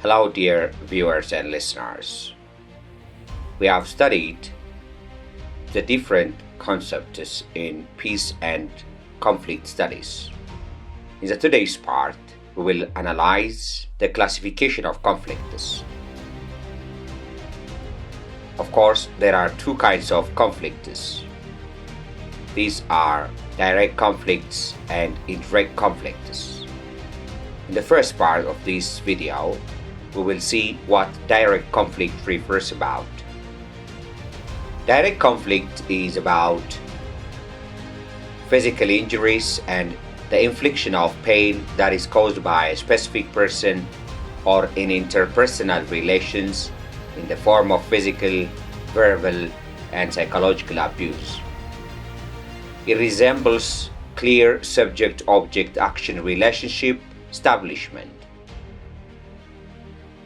Hello, dear viewers and listeners. We have studied the different concepts in peace and conflict studies. In the today's part, we will analyze the classification of conflicts. Of course, there are two kinds of conflicts. These are direct conflicts and indirect conflicts. In the first part of this video, we will see what direct conflict refers about. Direct conflict is about physical injuries and the infliction of pain that is caused by a specific person or in interpersonal relations in the form of physical, verbal, and psychological abuse. It resembles clear subject-object action relationship establishment.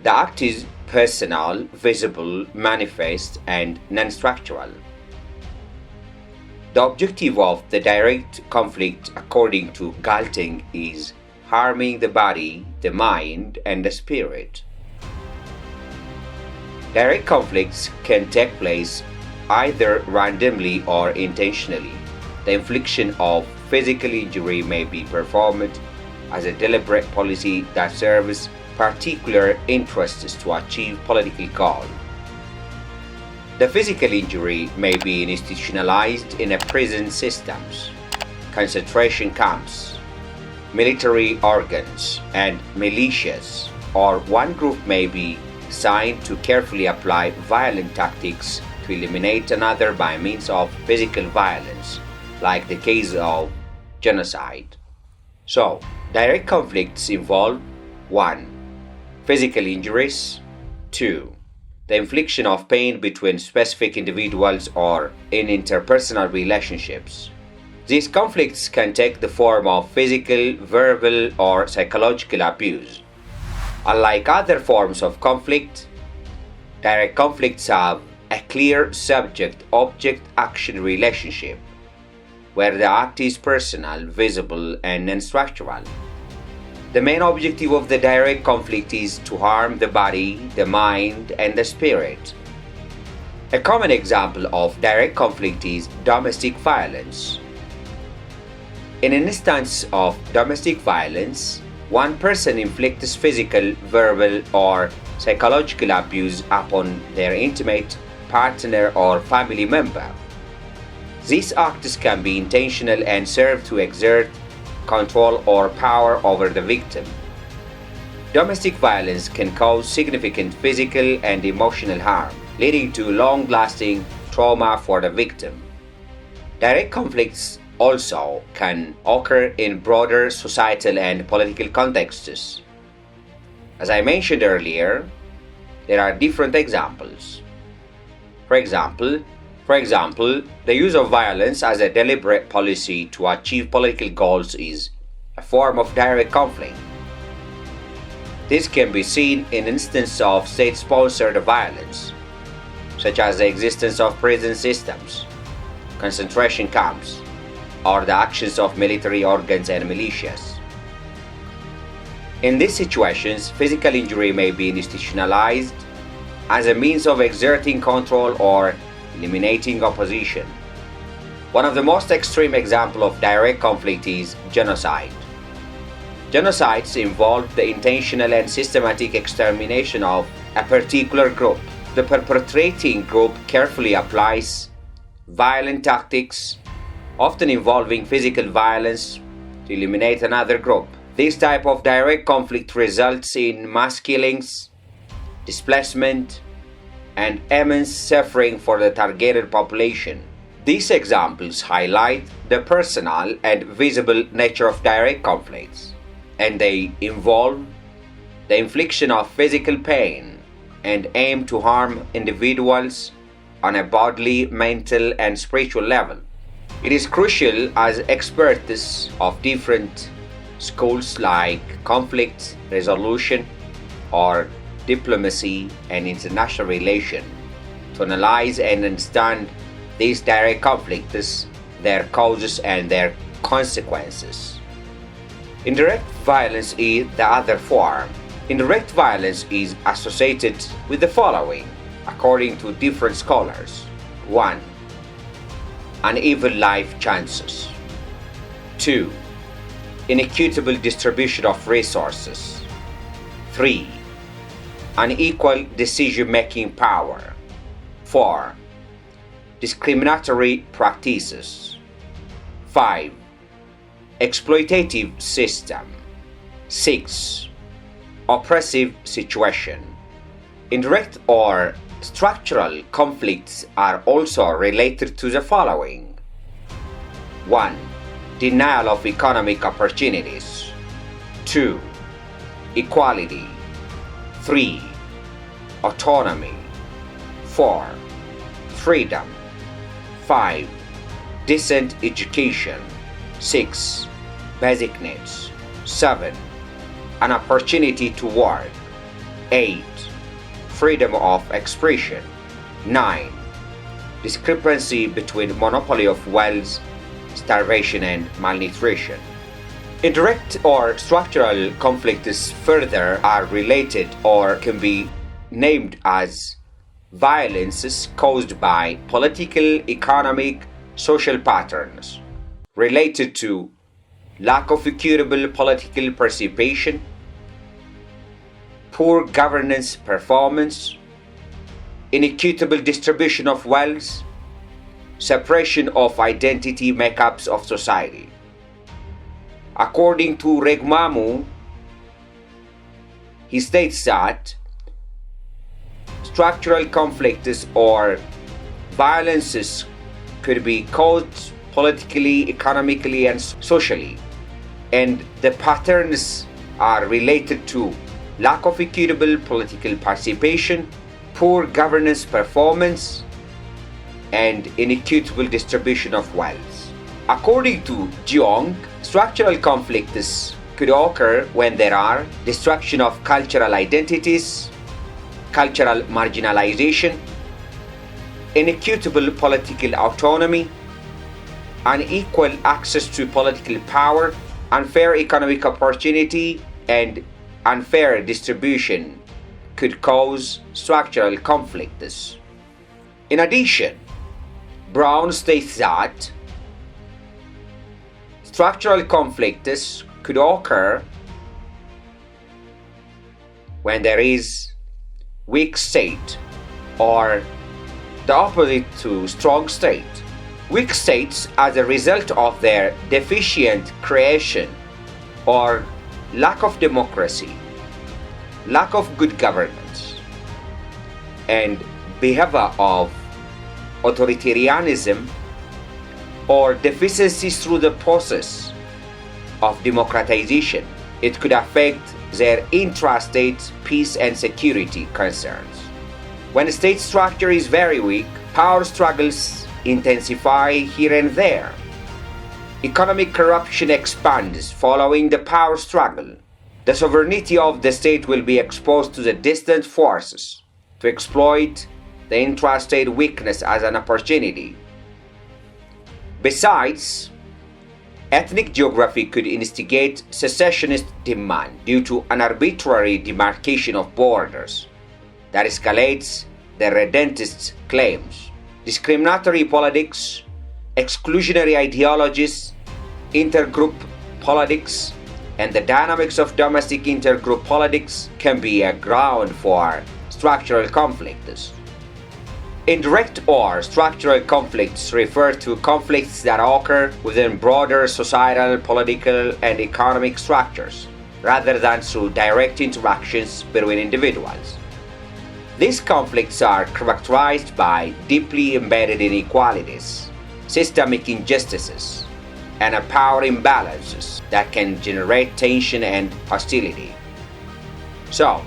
The act is personal, visible, manifest, and non-structural. The objective of the direct conflict, according to Galting, is harming the body, the mind, and the spirit. Direct conflicts can take place either randomly or intentionally. The infliction of physical injury may be performed as a deliberate policy that serves particular interests to achieve political goal. The physical injury may be institutionalized in a prison systems, concentration camps, military organs, and militias, or one group may be assigned to carefully apply violent tactics to eliminate another by means of physical violence, like the case of genocide. So, direct conflicts involve 1. Physical injuries. 2. The infliction of pain between specific individuals or in interpersonal relationships. These conflicts can take the form of physical, verbal, or psychological abuse. Unlike other forms of conflict, direct conflicts have a clear subject-object action relationship, where the act is personal, visible, and non-structural. The main objective of the direct conflict is to harm the body, the mind, and the spirit. A common example of direct conflict is domestic violence. In an instance of domestic violence, one person inflicts physical, verbal, or psychological abuse upon their intimate partner or family member. These acts can be intentional and serve to exert control or power over the victim. Domestic violence can cause significant physical and emotional harm, leading to long-lasting trauma for the victim. Direct conflicts also can occur in broader societal and political contexts. As I mentioned earlier, there are different examples. For example, the use of violence as a deliberate policy to achieve political goals is a form of direct conflict. This can be seen in instances of state-sponsored violence, such as the existence of prison systems, concentration camps, or the actions of military organs and militias. In these situations, physical injury may be institutionalized as a means of exerting control or eliminating opposition. One of the most extreme examples of direct conflict is genocide. Genocides involve the intentional and systematic extermination of a particular group. The perpetrating group carefully applies violent tactics, often involving physical violence, to eliminate another group. This type of direct conflict results in mass killings, displacement, and immense suffering for the targeted population. These examples highlight the personal and visible nature of direct conflicts, and they involve the infliction of physical pain and aim to harm individuals on a bodily, mental, and spiritual level. It is crucial as experts of different schools like conflict resolution or diplomacy and international relations to analyze and understand these direct conflicts, their causes and their consequences. Indirect violence is the other form. Indirect violence is associated with the following, according to different scholars. 1. Uneven life chances. 2. Inequitable distribution of resources. 3. Unequal decision-making power. 4. Discriminatory practices. 5. Exploitative system. 6. Oppressive situation. Indirect or structural conflicts are also related to the following. 1. Denial of economic opportunities. 2. Equality. 3. Autonomy. 4. Freedom. 5. Decent education. 6. Basic needs. 7. An opportunity to work. 8. Freedom of expression. 9. Discrepancy between monopoly of wealth, starvation and malnutrition. Indirect or structural conflicts further are related or can be named as violences caused by political, economic, social patterns related to lack of equitable political participation, poor governance performance, inequitable distribution of wealth, suppression of identity makeups of society. According to Regmamu, he states that structural conflicts or violences could be caused politically, economically, and socially, and the patterns are related to lack of equitable political participation, poor governance performance, and inequitable distribution of wealth. According to Jung, structural conflicts could occur when there are destruction of cultural identities, cultural marginalization, inequitable political autonomy, unequal access to political power, unfair economic opportunity, and unfair distribution could cause structural conflicts. In addition, Brown states that structural conflicts could occur when there is weak state or the opposite to strong state. Weak states as a result of their deficient creation or lack of democracy, lack of good governance, and behavior of authoritarianism or deficiencies through the process of democratization. It could affect their intra-state peace and security concerns. When a state structure is very weak, power struggles intensify here and there. Economic corruption expands following the power struggle. The sovereignty of the state will be exposed to the distant forces to exploit the intrastate weakness as an opportunity. Besides, ethnic geography could instigate secessionist demand due to an arbitrary demarcation of borders that escalates the redentist claims. Discriminatory politics, exclusionary ideologies, intergroup politics, and the dynamics of domestic intergroup politics can be a ground for structural conflicts. Indirect or structural conflicts refer to conflicts that occur within broader societal, political, and economic structures, rather than through direct interactions between individuals. These conflicts are characterized by deeply embedded inequalities, systemic injustices, and power imbalances that can generate tension and hostility. So,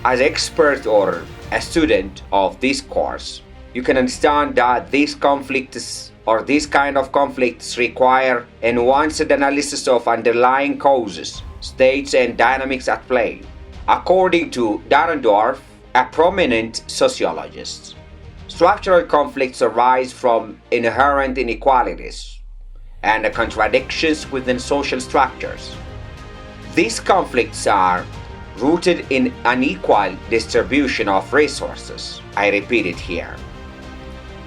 as an expert or a student of this course, you can understand that these conflicts or these kind of conflicts require a nuanced analysis of underlying causes, states, and dynamics at play. According to Dahrendorf, a prominent sociologist, structural conflicts arise from inherent inequalities and contradictions within social structures. These conflicts are rooted in unequal distribution of resources. I repeat it here.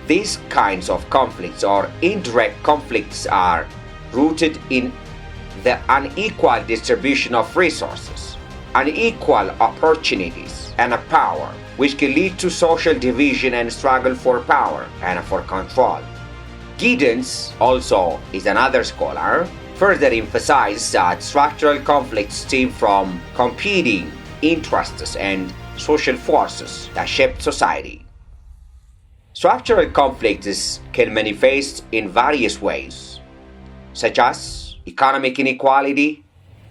These kinds of conflicts or indirect conflicts are rooted in the unequal distribution of resources, unequal opportunities, and power, which can lead to social division and struggle for power and for control. Giddens, also is another scholar, further emphasized that structural conflicts stem from competing interests and social forces that shape society. Structural conflicts can manifest in various ways, such as economic inequality,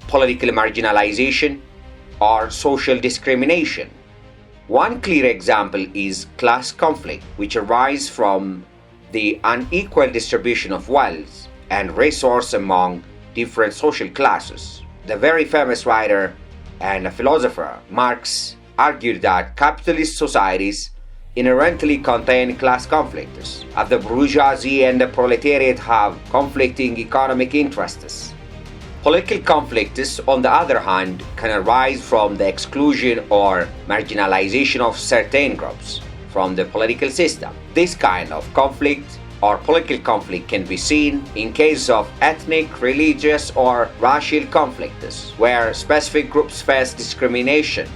political marginalization, or social discrimination. One clear example is class conflict, which arises from the unequal distribution of wealth and resource among different social classes. The very famous writer and philosopher Marx argued that capitalist societies inherently contain class conflicts, as the bourgeoisie and the proletariat have conflicting economic interests. Political conflicts, on the other hand, can arise from the exclusion or marginalization of certain groups from the political system. This kind of conflict or political conflict can be seen in cases of ethnic, religious, or racial conflicts, where specific groups face discrimination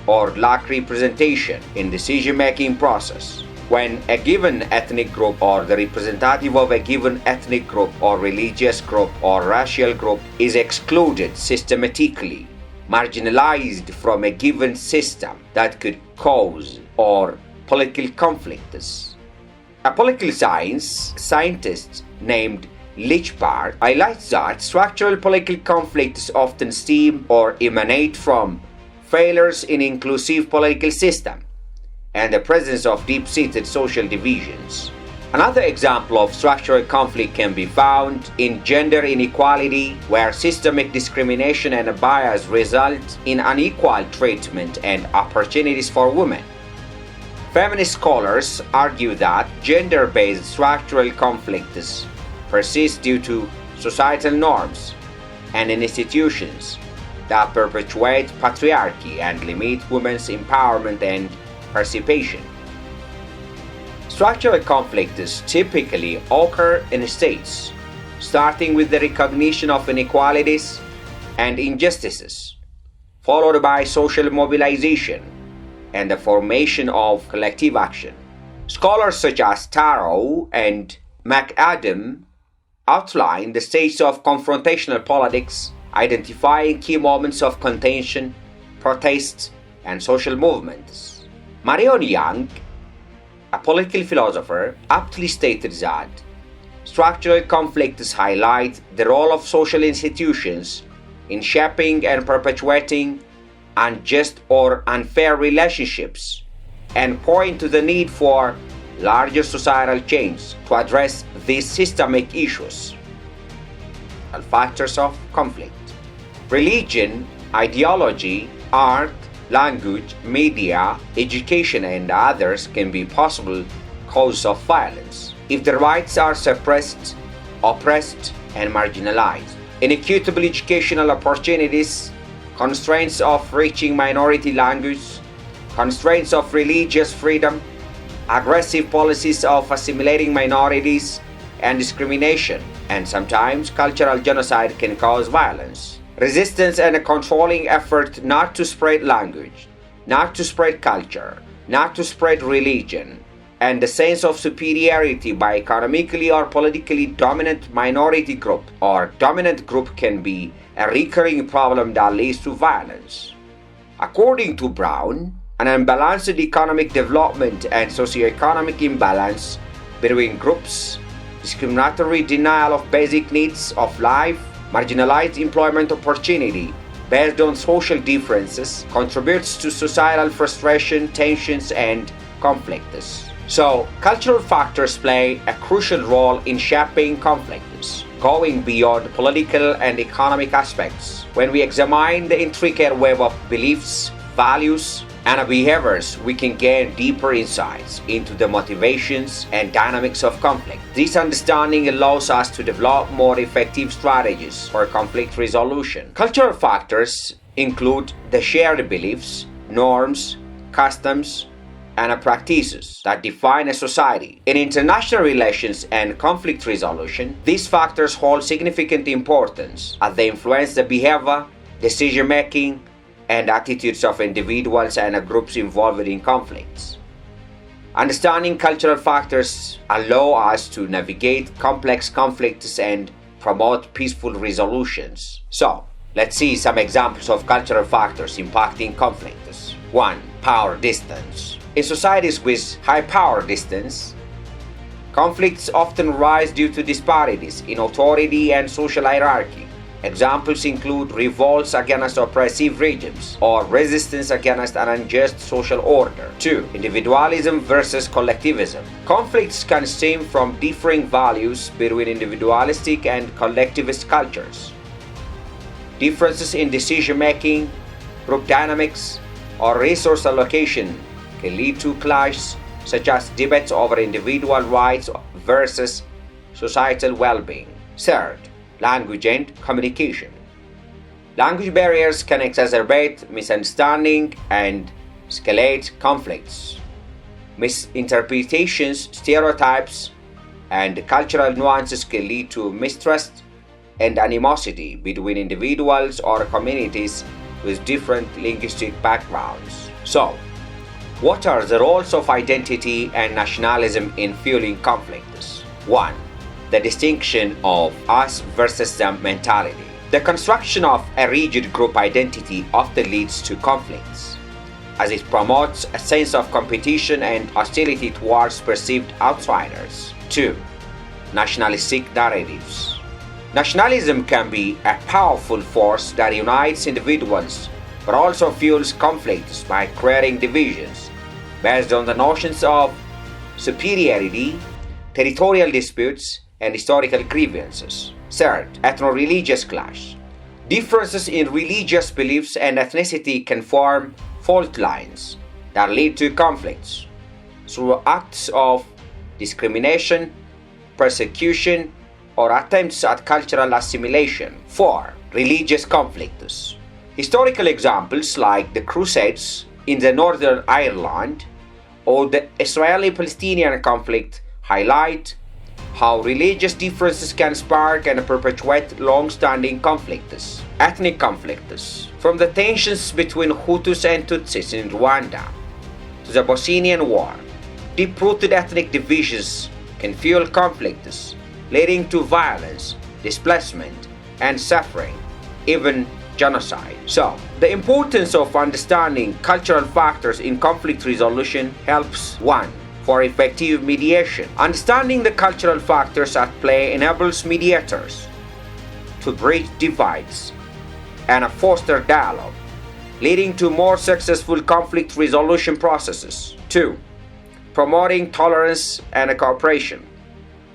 or lack representation in decision-making process. When a given ethnic group or the representative of a given ethnic group or religious group or racial group is excluded systematically, marginalized from a given system, that could cause or political conflicts. A political scientist named Lichbard highlights that structural political conflicts often stem or emanate from failures in inclusive political system and the presence of deep-seated social divisions. Another example of structural conflict can be found in gender inequality, where systemic discrimination and bias result in unequal treatment and opportunities for women. Feminist scholars argue that gender-based structural conflicts persist due to societal norms and institutions that perpetuate patriarchy and limit women's empowerment and participation. Structural conflicts typically occur in states, starting with the recognition of inequalities and injustices, followed by social mobilization and the formation of collective action. Scholars such as Taro and McAdam outline the stages of confrontational politics, identifying key moments of contention, protest, and social movements. Marion Young, a political philosopher, aptly stated that structural conflicts highlight the role of social institutions in shaping and perpetuating unjust or unfair relationships and point to the need for larger societal change to address these systemic issues. Factors of conflict: religion, ideology, art, language, media, education, and others can be possible causes of violence if the rights are suppressed, oppressed, and marginalized. Inequitable educational opportunities, constraints of reaching minority language, constraints of religious freedom, aggressive policies of assimilating minorities, and discrimination, and sometimes cultural genocide can cause violence. Resistance and a controlling effort not to spread language, not to spread culture, not to spread religion, and the sense of superiority by economically or politically dominant minority group or dominant group can be a recurring problem that leads to violence. According to Brown, an unbalanced economic development and socioeconomic imbalance between groups, discriminatory denial of basic needs of life, marginalized employment opportunity based on social differences contributes to societal frustration, tensions, and conflicts. So, cultural factors play a crucial role in shaping conflicts, going beyond political and economic aspects. When we examine the intricate web of beliefs, values, and behaviors, we can gain deeper insights into the motivations and dynamics of conflict. This understanding allows us to develop more effective strategies for conflict resolution. Cultural factors include the shared beliefs, norms, customs, and practices that define a society. In international relations and conflict resolution, these factors hold significant importance as they influence the behavior, decision-making, and attitudes of individuals and groups involved in conflicts. Understanding cultural factors allow us to navigate complex conflicts and promote peaceful resolutions. So, let's see some examples of cultural factors impacting conflicts. 1. Power distance. In societies with high power distance, conflicts often rise due to disparities in authority and social hierarchy. Examples include revolts against oppressive regimes or resistance against an unjust social order. 2. Individualism versus collectivism. Conflicts can stem from differing values between individualistic and collectivist cultures. Differences in decision-making, group dynamics, or resource allocation can lead to clashes such as debates over individual rights versus societal well-being. 3. Language and communication. Language barriers can exacerbate misunderstanding and escalate conflicts. Misinterpretations, stereotypes, and cultural nuances can lead to mistrust and animosity between individuals or communities with different linguistic backgrounds. So, what are the roles of identity and nationalism in fueling conflicts? 1. The distinction of us versus them mentality. The construction of a rigid group identity often leads to conflicts, as it promotes a sense of competition and hostility towards perceived outsiders. 2. Nationalistic narratives. Nationalism can be a powerful force that unites individuals, but also fuels conflicts by creating divisions based on the notions of superiority, territorial disputes, and historical grievances. 3. Ethno-religious clash. Differences in religious beliefs and ethnicity can form fault lines that lead to conflicts through acts of discrimination, persecution, or attempts at cultural assimilation. 4. Religious conflicts. Historical examples like the Crusades in the Northern Ireland or the Israeli-Palestinian conflict highlight how religious differences can spark and perpetuate long-standing conflicts. Ethnic conflicts. From the tensions between Hutus and Tutsis in Rwanda to the Bosnian War, deep-rooted ethnic divisions can fuel conflicts, leading to violence, displacement, and suffering, even genocide. So, the importance of understanding cultural factors in conflict resolution helps 1. For effective mediation. Understanding the cultural factors at play enables mediators to bridge divides and foster dialogue, leading to more successful conflict resolution processes. 2. Promoting tolerance and cooperation.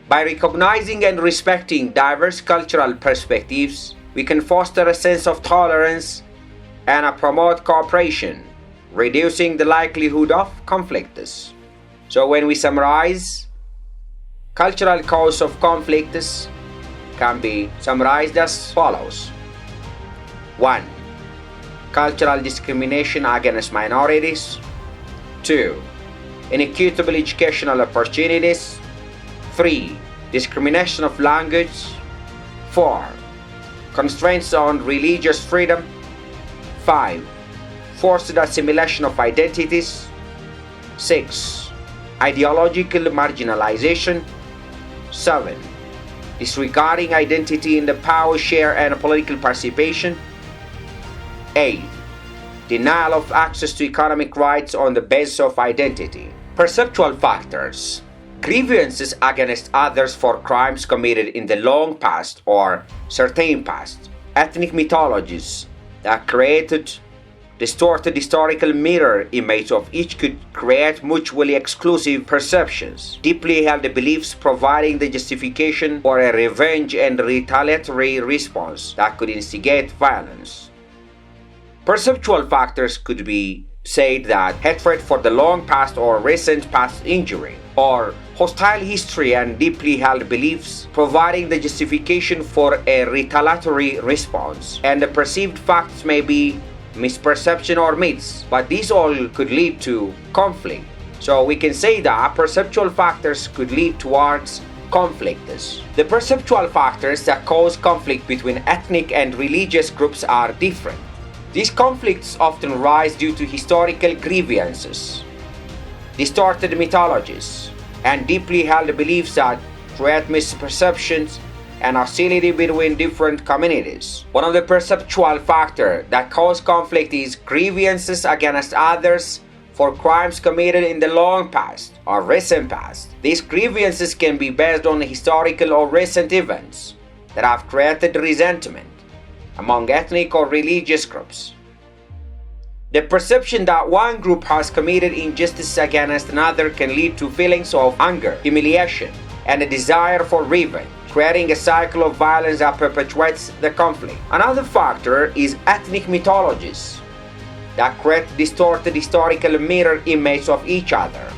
By recognizing and respecting diverse cultural perspectives, we can foster a sense of tolerance and promote cooperation, reducing the likelihood of conflicts. So when we summarize, cultural cause of conflicts can be summarized as follows. 1. Cultural discrimination against minorities. 2. Inequitable educational opportunities. 3. Discrimination of language. 4. Constraints on religious freedom. 5. Forced assimilation of identities. 6. Ideological marginalization. 7. Disregarding identity in the power share and political participation. 8. Denial of access to economic rights on the basis of identity. Perceptual factors. Grievances against others for crimes committed in the long past or certain past. Ethnic mythologies that created distorted historical mirror image of each could create mutually exclusive perceptions, deeply held beliefs providing the justification for a revenge and retaliatory response that could instigate violence. Perceptual factors could be said that hatred for the long past or recent past injury, or hostile history and deeply held beliefs, providing the justification for a retaliatory response. And the perceived facts may be misperception or myths, but these all could lead to conflict. So we can say that perceptual factors could lead towards conflicts. The perceptual factors that cause conflict between ethnic and religious groups are different. These conflicts often rise due to historical grievances, distorted mythologies, and deeply held beliefs that create misperceptions and hostility between different communities. One of the perceptual factors that cause conflict is grievances against others for crimes committed in the long past or recent past. These grievances can be based on historical or recent events that have created resentment among ethnic or religious groups. The perception that one group has committed injustice against another can lead to feelings of anger, humiliation, and a desire for revenge, creating a cycle of violence that perpetuates the conflict. Another factor is ethnic mythologies that create distorted historical mirror images of each other.